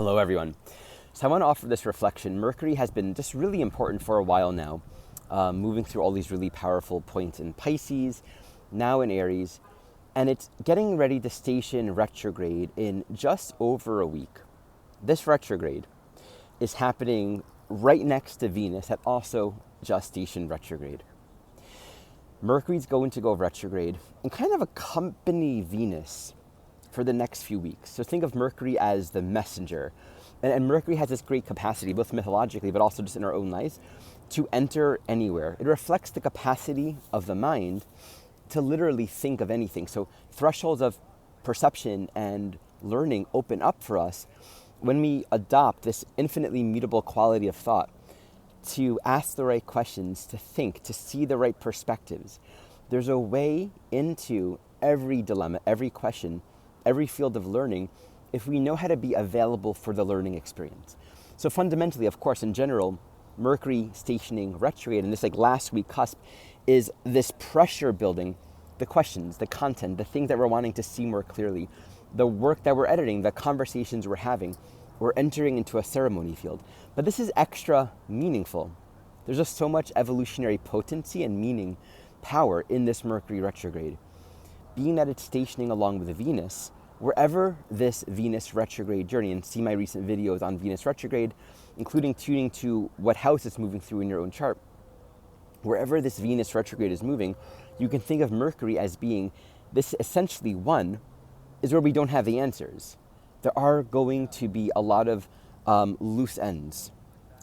Hello everyone. So I want to offer this reflection. Mercury has been just really important for a while now, moving through all these really powerful points in Pisces, now in Aries, and it's getting ready to station retrograde in just over a week. This retrograde is happening right next to Venus that also just stationed retrograde. Mercury's going to go retrograde and kind of accompany Venus for the next few weeks. So think of Mercury as the messenger. And Mercury has this great capacity, both mythologically, but also just in our own lives, to enter anywhere. It reflects the capacity of the mind to literally think of anything. So thresholds of perception and learning open up for us when we adopt this infinitely mutable quality of thought, to ask the right questions, to think, to see the right perspectives. There's a way into every dilemma, every question, every field of learning, if we know how to be available for the learning experience. So fundamentally, of course, in general, Mercury stationing retrograde and this last week cusp is this pressure building, the questions, the content, the things that we're wanting to see more clearly, the work that we're editing, the conversations we're having. We're entering into a ceremony field. But this is extra meaningful. There's just so much evolutionary potency and meaning, power in this Mercury retrograde. Being that it's stationing along with Venus, wherever this Venus retrograde journey, and see my recent videos on Venus retrograde, including tuning to what house it's moving through in your own chart, wherever this Venus retrograde is moving, you can think of Mercury as being this essentially one is where we don't have the answers. There are going to be a lot of loose ends,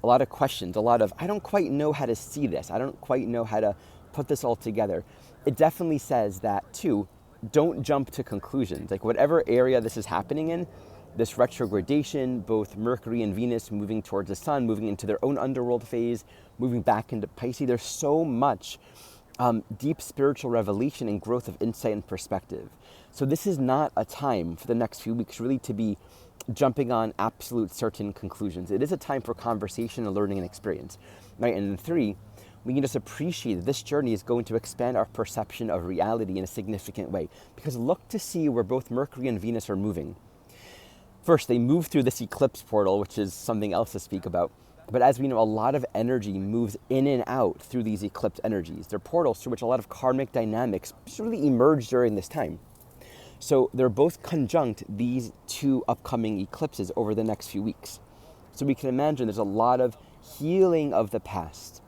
a lot of questions, a lot of, I don't quite know how to see this. I don't quite know how to put this all together. It definitely says that too, don't jump to conclusions. Whatever area this is happening in, this retrogradation, both Mercury and Venus moving towards the sun, moving into their own underworld phase, moving back into Pisces, there's so much deep spiritual revelation and growth of insight and perspective. So this is not a time for the next few weeks really to be jumping on absolute certain conclusions. It is a time for conversation and learning and experience, right? And then 3, we can just appreciate that this journey is going to expand our perception of reality in a significant way. Because look to see where both Mercury and Venus are moving. First, they move through this eclipse portal, which is something else to speak about. But as we know, a lot of energy moves in and out through these eclipse energies. They're portals through which a lot of karmic dynamics really emerge during this time. So they're both conjunct these 2 upcoming eclipses over the next few weeks. So we can imagine there's a lot of healing of the past,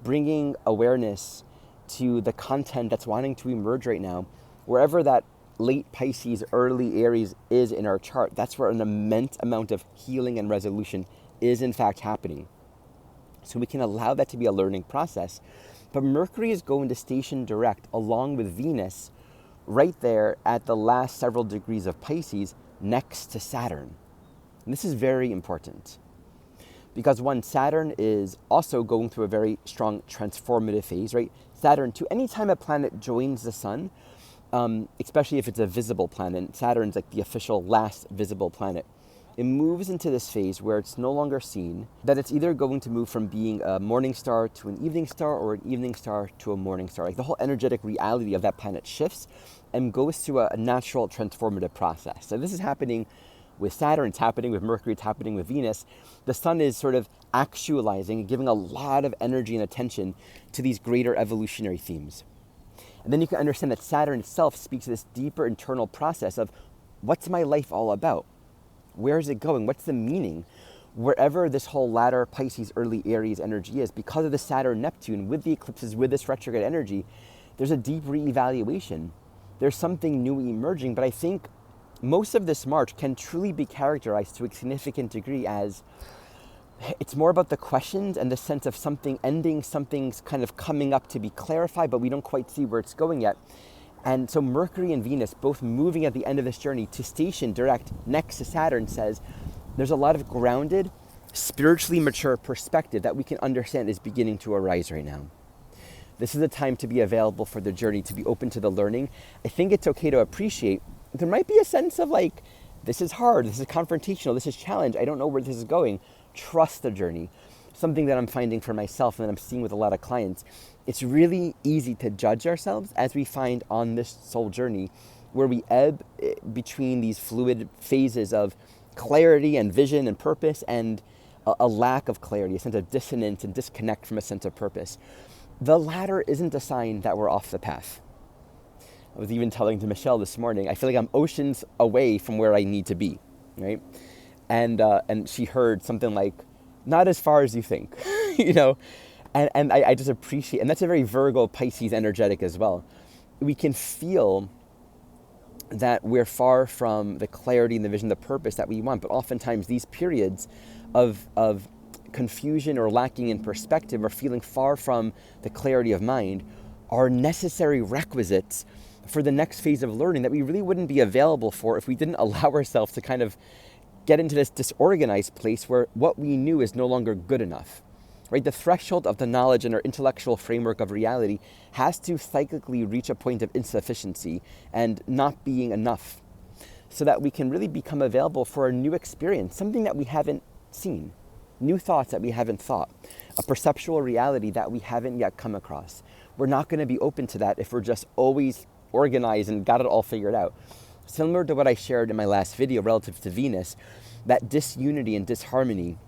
bringing awareness to the content that's wanting to emerge right now. Wherever that late Pisces, early Aries is in our chart, that's where an immense amount of healing and resolution is in fact happening. So we can allow that to be a learning process. But Mercury is going to station direct along with Venus right there at the last several degrees of Pisces next to Saturn. And this is very important. Because Saturn is also going through a very strong transformative phase, right? Saturn, to any time a planet joins the sun, especially if it's a visible planet, Saturn's the official last visible planet, it moves into this phase where it's no longer seen, that it's either going to move from being a morning star to an evening star or an evening star to a morning star. The whole energetic reality of that planet shifts and goes through a natural transformative process. So this is happening with Saturn, it's happening with Mercury, it's happening with Venus. The sun is sort of actualizing and giving a lot of energy and attention to these greater evolutionary themes. And then you can understand that Saturn itself speaks to this deeper internal process of what's my life all about? Where is it going? What's the meaning? Wherever this whole latter Pisces, early Aries energy is, because of the Saturn-Neptune, with the eclipses, with this retrograde energy, there's a deep reevaluation. There's something new emerging, but I think most of this March can truly be characterized to a significant degree as it's more about the questions and the sense of something ending, something's kind of coming up to be clarified, but we don't quite see where it's going yet. And so Mercury and Venus both moving at the end of this journey to station direct next to Saturn says there's a lot of grounded, spiritually mature perspective that we can understand is beginning to arise right now. This is a time to be available for the journey, to be open to the learning. I think it's okay to appreciate there might be a sense of this is hard, this is confrontational, this is challenge, I don't know where this is going. Trust the journey. Something that I'm finding for myself and that I'm seeing with a lot of clients, it's really easy to judge ourselves as we find on this soul journey where we ebb between these fluid phases of clarity and vision and purpose, and a lack of clarity, a sense of dissonance and disconnect from a sense of purpose. The latter isn't a sign that we're off the path. I was even telling to Michelle this morning, I feel like I'm oceans away from where I need to be, right? And she heard something like, not as far as you think, you know? And I just appreciate, and that's a very Virgo, Pisces energetic as well. We can feel that we're far from the clarity and the vision, the purpose that we want, but oftentimes these periods of confusion or lacking in perspective or feeling far from the clarity of mind are necessary requisites for the next phase of learning that we really wouldn't be available for if we didn't allow ourselves to kind of get into this disorganized place where what we knew is no longer good enough, right? The threshold of the knowledge in our intellectual framework of reality has to cyclically reach a point of insufficiency and not being enough so that we can really become available for a new experience, something that we haven't seen, new thoughts that we haven't thought, a perceptual reality that we haven't yet come across. We're not going to be open to that if we're just always organized and got it all figured out. Similar to what I shared in my last video relative to Venus, that disunity and disharmony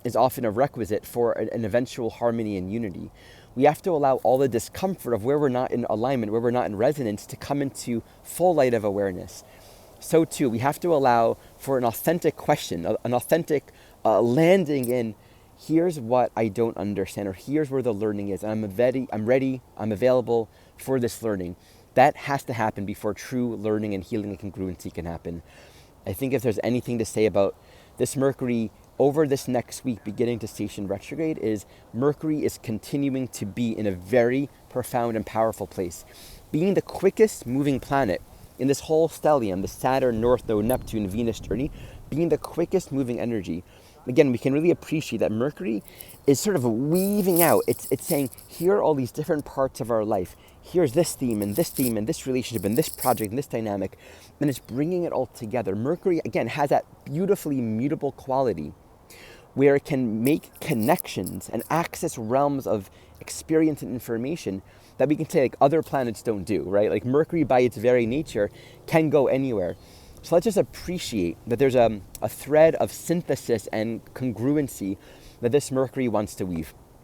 is often a requisite for an eventual harmony and unity. We have to allow all the discomfort of where we're not in alignment, where we're not in resonance, to come into full light of awareness. So too, we have to allow for an authentic question, an authentic landing in, here's what I don't understand, or here's where the learning is, and I'm ready, I'm available for this learning. That has to happen before true learning and healing and congruency can happen. I think if there's anything to say about this Mercury over this next week beginning to station retrograde, is Mercury is continuing to be in a very profound and powerful place. Being the quickest moving planet in this whole stellium, the Saturn, North Node, Neptune, Venus journey, being the quickest moving energy, again, we can really appreciate that Mercury is sort of weaving out. It's saying, here are all these different parts of our life. Here's this theme and this relationship and this project and this dynamic. And it's bringing it all together. Mercury, again, has that beautifully mutable quality where it can make connections and access realms of experience and information that we can say like other planets don't do, right? Like Mercury by its very nature can go anywhere. So let's just appreciate that there's a thread of synthesis and congruency that this Mercury wants to weave.